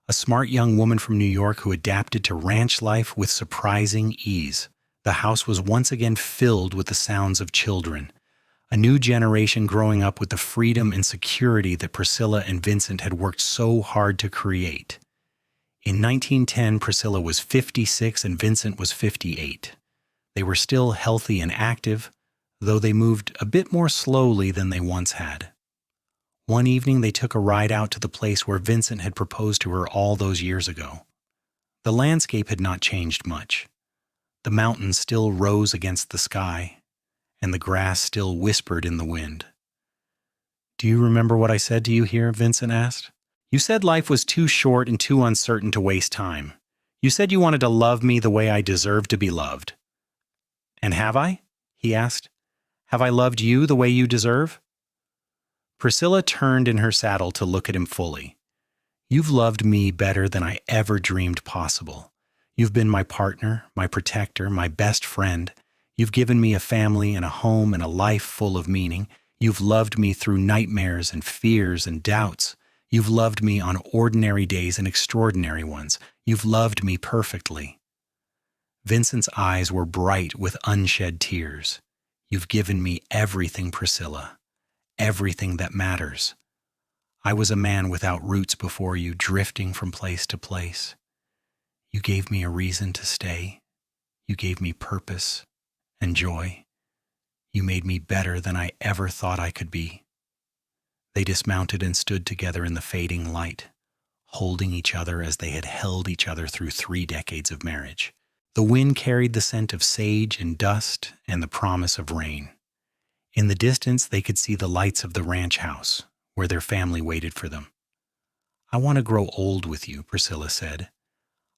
a smart young woman from New York who adapted to ranch life with surprising ease. The house was once again filled with the sounds of children, a new generation growing up with the freedom and security that Priscilla and Vincent had worked so hard to create. In 1910, Priscilla was 56 and Vincent was 58. They were still healthy and active, though they moved a bit more slowly than they once had. One evening, they took a ride out to the place where Vincent had proposed to her all those years ago. The landscape had not changed much. The mountains still rose against the sky, and the grass still whispered in the wind. Do you remember what I said to you here? Vincent asked. You said life was too short and too uncertain to waste time. You said you wanted to love me the way I deserved to be loved. And have I? He asked. Have I loved you the way you deserve? Priscilla turned in her saddle to look at him fully. You've loved me better than I ever dreamed possible. You've been my partner, my protector, my best friend. You've given me a family and a home and a life full of meaning. You've loved me through nightmares and fears and doubts. You've loved me on ordinary days and extraordinary ones. You've loved me perfectly. Vincent's eyes were bright with unshed tears. You've given me everything, Priscilla. Everything that matters. I was a man without roots before you, drifting from place to place. You gave me a reason to stay. You gave me purpose and joy. You made me better than I ever thought I could be. They dismounted and stood together in the fading light, holding each other as they had held each other through 3 decades of marriage. The wind carried the scent of sage and dust and the promise of rain. In the distance, they could see the lights of the ranch house, where their family waited for them. I want to grow old with you, Priscilla said.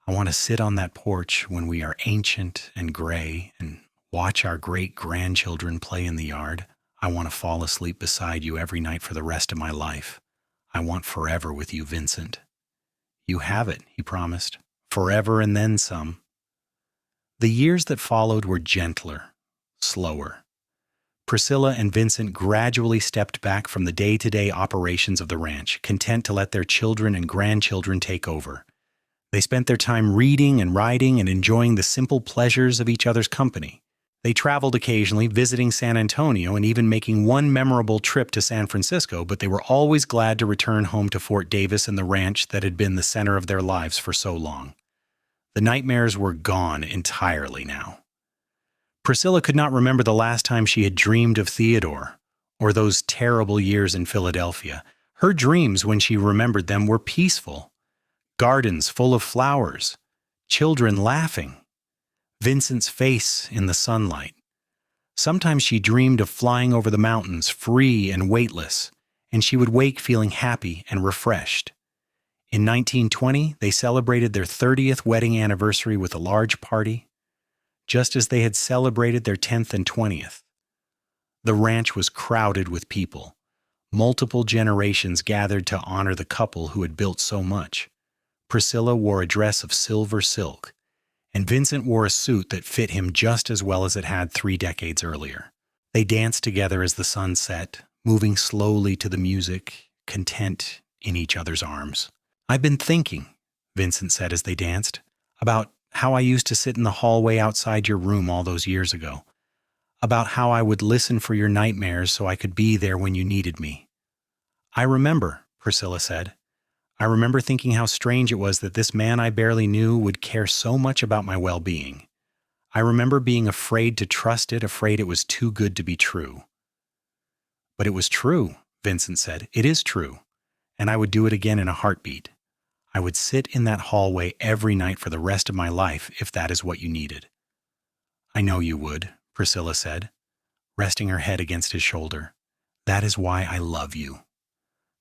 I want to sit on that porch when we are ancient and gray and watch our great-grandchildren play in the yard. I want to fall asleep beside you every night for the rest of my life. I want forever with you, Vincent. You have it, he promised. Forever and then some. The years that followed were gentler, slower. Priscilla and Vincent gradually stepped back from the day-to-day operations of the ranch, content to let their children and grandchildren take over. They spent their time reading and writing and enjoying the simple pleasures of each other's company. They traveled occasionally, visiting San Antonio and even making one memorable trip to San Francisco, but they were always glad to return home to Fort Davis and the ranch that had been the center of their lives for so long. The nightmares were gone entirely now. Priscilla could not remember the last time she had dreamed of Theodore, or those terrible years in Philadelphia. Her dreams, when she remembered them, were peaceful. Gardens full of flowers, children laughing, Vincent's face in the sunlight. Sometimes she dreamed of flying over the mountains, free and weightless, and she would wake feeling happy and refreshed. In 1920, they celebrated their 30th wedding anniversary with a large party, just as they had celebrated their 10th and 20th. The ranch was crowded with people. Multiple generations gathered to honor the couple who had built so much. Priscilla wore a dress of silver silk, and Vincent wore a suit that fit him just as well as it had 3 decades earlier. They danced together as the sun set, moving slowly to the music, content in each other's arms. "I've been thinking," Vincent said as they danced, "about how I used to sit in the hallway outside your room all those years ago. About how I would listen for your nightmares so I could be there when you needed me." "I remember," Priscilla said. "I remember thinking how strange it was that this man I barely knew would care so much about my well-being. I remember being afraid to trust it, afraid it was too good to be true." "But it was true," Vincent said. "It is true. And I would do it again in a heartbeat. I would sit in that hallway every night for the rest of my life if that is what you needed." "I know you would," Priscilla said, resting her head against his shoulder. "That is why I love you.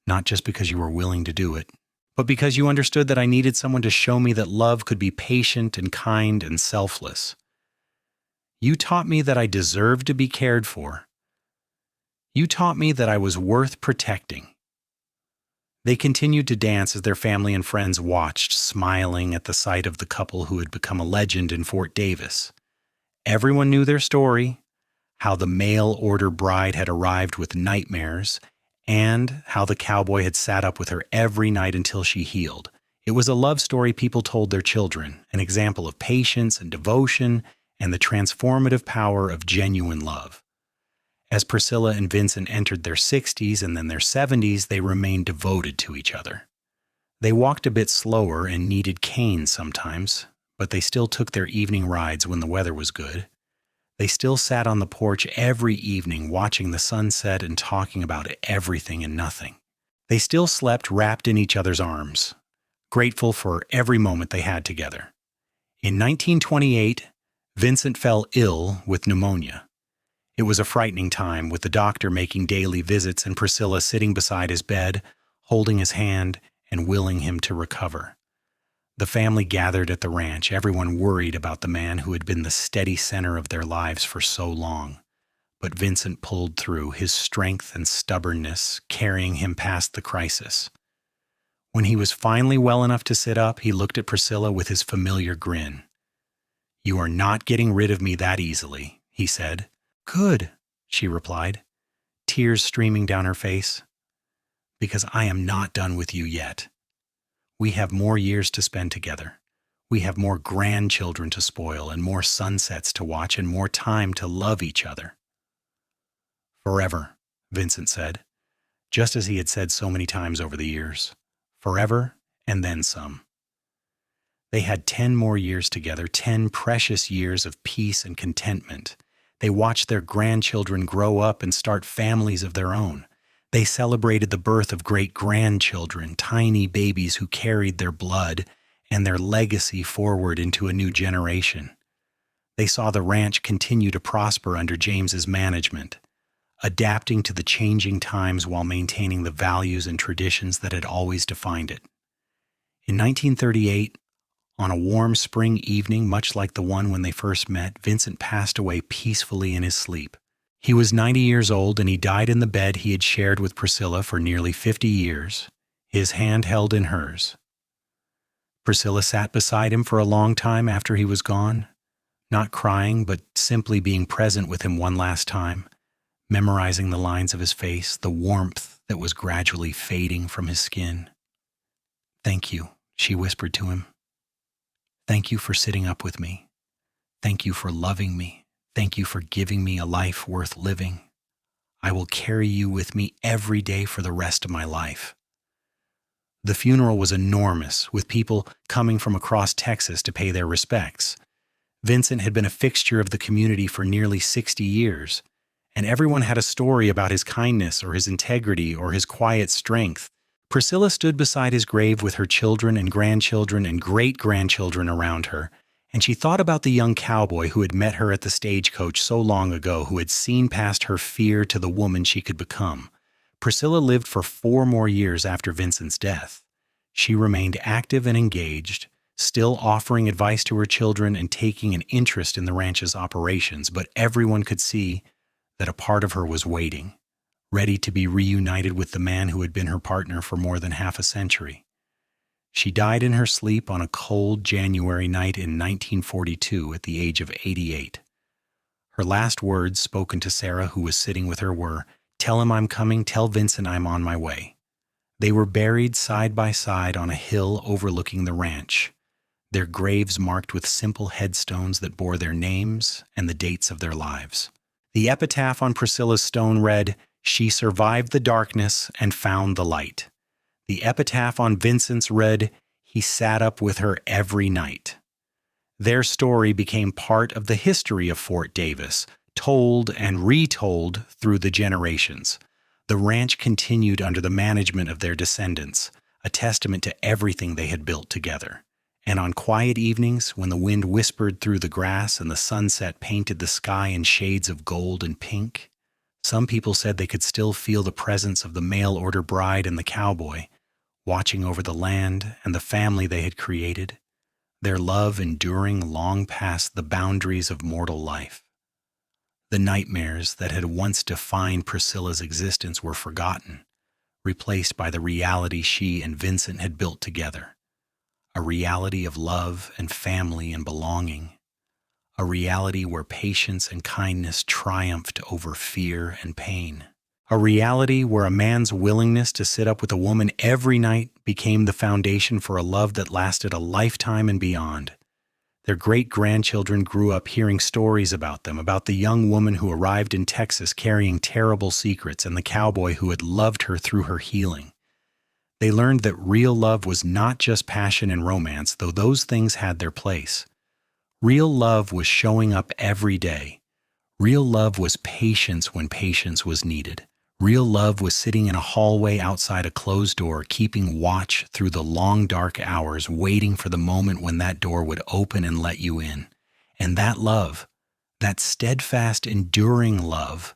Not just because you were willing to do it, but because you understood that I needed someone to show me that love could be patient and kind and selfless. You taught me that I deserved to be cared for. You taught me that I was worth protecting." They continued to dance as their family and friends watched, smiling at the sight of the couple who had become a legend in Fort Davis. Everyone knew their story, how the mail-order bride had arrived with nightmares, and how the cowboy had sat up with her every night until she healed. It was a love story people told their children, an example of patience and devotion and the transformative power of genuine love. As Priscilla and Vincent entered their 60s and then their 70s, they remained devoted to each other. They walked a bit slower and needed canes sometimes, but they still took their evening rides when the weather was good. They still sat on the porch every evening watching the sunset and talking about everything and nothing. They still slept wrapped in each other's arms, grateful for every moment they had together. In 1928, Vincent fell ill with pneumonia. It was a frightening time, with the doctor making daily visits and Priscilla sitting beside his bed, holding his hand and willing him to recover. The family gathered at the ranch, everyone worried about the man who had been the steady center of their lives for so long. But Vincent pulled through, his strength and stubbornness carrying him past the crisis. When he was finally well enough to sit up, he looked at Priscilla with his familiar grin. "You are not getting rid of me that easily," he said. "Good," she replied, tears streaming down her face. "Because I am not done with you yet. We have more years to spend together. We have more grandchildren to spoil and more sunsets to watch and more time to love each other." "Forever," Vincent said, just as he had said so many times over the years. Forever and then some. They had 10 more years together, 10 precious years of peace and contentment. They watched their grandchildren grow up and start families of their own. They celebrated the birth of great-grandchildren, tiny babies who carried their blood and their legacy forward into a new generation. They saw the ranch continue to prosper under James's management, adapting to the changing times while maintaining the values and traditions that had always defined it. In 1938, on a warm spring evening, much like the one when they first met, Vincent passed away peacefully in his sleep. He was 90 years old, and he died in the bed he had shared with Priscilla for nearly 50 years, his hand held in hers. Priscilla sat beside him for a long time after he was gone, not crying, but simply being present with him one last time, memorizing the lines of his face, the warmth that was gradually fading from his skin. "Thank you," she whispered to him. "Thank you for sitting up with me. Thank you for loving me. Thank you for giving me a life worth living. I will carry you with me every day for the rest of my life." The funeral was enormous, with people coming from across Texas to pay their respects. Vincent had been a fixture of the community for nearly 60 years, and everyone had a story about his kindness or his integrity or his quiet strength. Priscilla stood beside his grave with her children and grandchildren and great-grandchildren around her, and she thought about the young cowboy who had met her at the stagecoach so long ago, who had seen past her fear to the woman she could become. Priscilla lived for 4 more years after Vincent's death. She remained active and engaged, still offering advice to her children and taking an interest in the ranch's operations, but everyone could see that a part of her was waiting, ready to be reunited with the man who had been her partner for more than half a century. She died in her sleep on a cold January night in 1942 at the age of 88. Her last words spoken to Sarah, who was sitting with her, were, "Tell him I'm coming, tell Vincent I'm on my way." They were buried side by side on a hill overlooking the ranch, their graves marked with simple headstones that bore their names and the dates of their lives. The epitaph on Priscilla's stone read, "She survived the darkness and found the light." The epitaph on Vincent's read, "He sat up with her every night." Their story became part of the history of Fort Davis, told and retold through the generations. The ranch continued under the management of their descendants, a testament to everything they had built together. And on quiet evenings, when the wind whispered through the grass and the sunset painted the sky in shades of gold and pink, some people said they could still feel the presence of the mail-order bride and the cowboy, watching over the land and the family they had created, their love enduring long past the boundaries of mortal life. The nightmares that had once defined Priscilla's existence were forgotten, replaced by the reality she and Vincent had built together. A reality of love and family and belonging. A reality where patience and kindness triumphed over fear and pain. A reality where a man's willingness to sit up with a woman every night became the foundation for a love that lasted a lifetime and beyond. Their great-grandchildren grew up hearing stories about them, about the young woman who arrived in Texas carrying terrible secrets and the cowboy who had loved her through her healing. They learned that real love was not just passion and romance, though those things had their place. Real love was showing up every day. Real love was patience when patience was needed. Real love was sitting in a hallway outside a closed door, keeping watch through the long dark hours, waiting for the moment when that door would open and let you in. And that love, that steadfast, enduring love,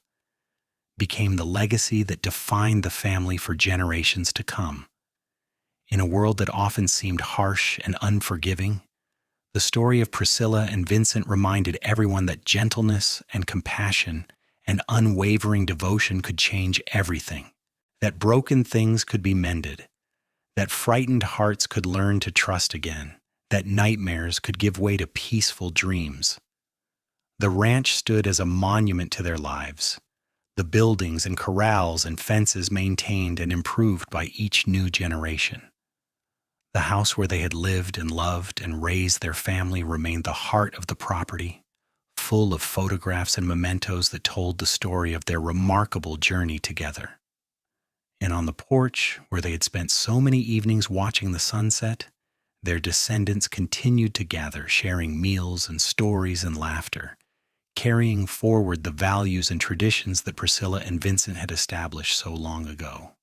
became the legacy that defined the family for generations to come. In a world that often seemed harsh and unforgiving, the story of Priscilla and Vincent reminded everyone that gentleness and compassion and unwavering devotion could change everything, that broken things could be mended, that frightened hearts could learn to trust again, that nightmares could give way to peaceful dreams. The ranch stood as a monument to their lives, the buildings and corrals and fences maintained and improved by each new generation. The house where they had lived and loved and raised their family remained the heart of the property, full of photographs and mementos that told the story of their remarkable journey together. And on the porch, where they had spent so many evenings watching the sunset, their descendants continued to gather, sharing meals and stories and laughter, carrying forward the values and traditions that Priscilla and Vincent had established so long ago.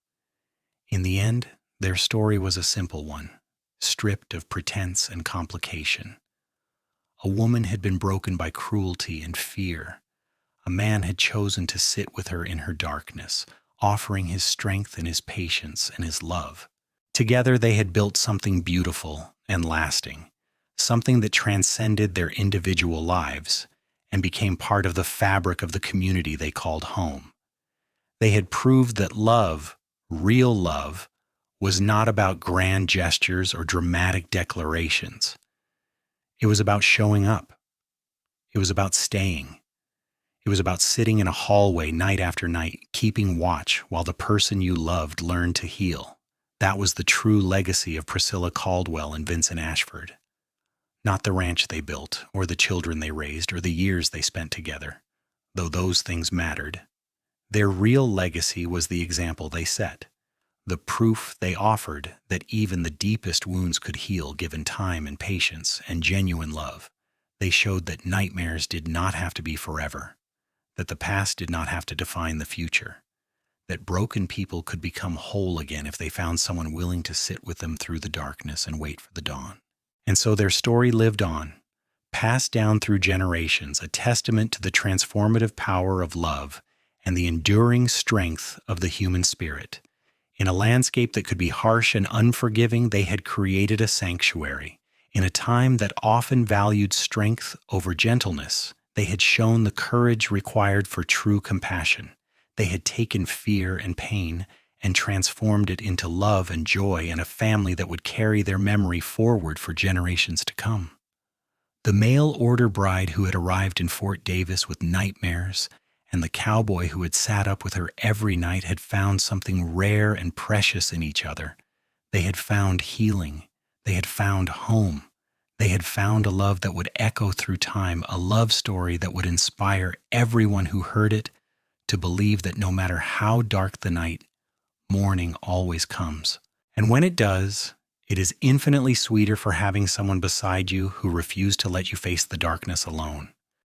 In the end, their story was a simple one, stripped of pretense and complication. A woman had been broken by cruelty and fear. A man had chosen to sit with her in her darkness, offering his strength and his patience and his love. Together they had built something beautiful and lasting, something that transcended their individual lives and became part of the fabric of the community they called home. They had proved that love, real love, was not about grand gestures or dramatic declarations. It was about showing up. It was about staying. It was about sitting in a hallway night after night, keeping watch while the person you loved learned to heal. That was the true legacy of Priscilla Caldwell and Vincent Ashford. Not the ranch they built, or the children they raised, or the years they spent together, though those things mattered. Their real legacy was the example they set, the proof they offered that even the deepest wounds could heal given time and patience and genuine love. They showed that nightmares did not have to be forever, that the past did not have to define the future, that broken people could become whole again if they found someone willing to sit with them through the darkness and wait for the dawn. And so their story lived on, passed down through generations, a testament to the transformative power of love and the enduring strength of the human spirit. In a landscape that could be harsh and unforgiving, they had created a sanctuary. In a time that often valued strength over gentleness, they had shown the courage required for true compassion. They had taken fear and pain and transformed it into love and joy and a family that would carry their memory forward for generations to come. The mail-order bride who had arrived in Fort Davis with nightmares and the cowboy who had sat up with her every night had found something rare and precious in each other. They had found healing. They had found home. They had found a love that would echo through time, a love story that would inspire everyone who heard it to believe that no matter how dark the night, morning always comes. And when it does, it is infinitely sweeter for having someone beside you who refused to let you face the darkness alone.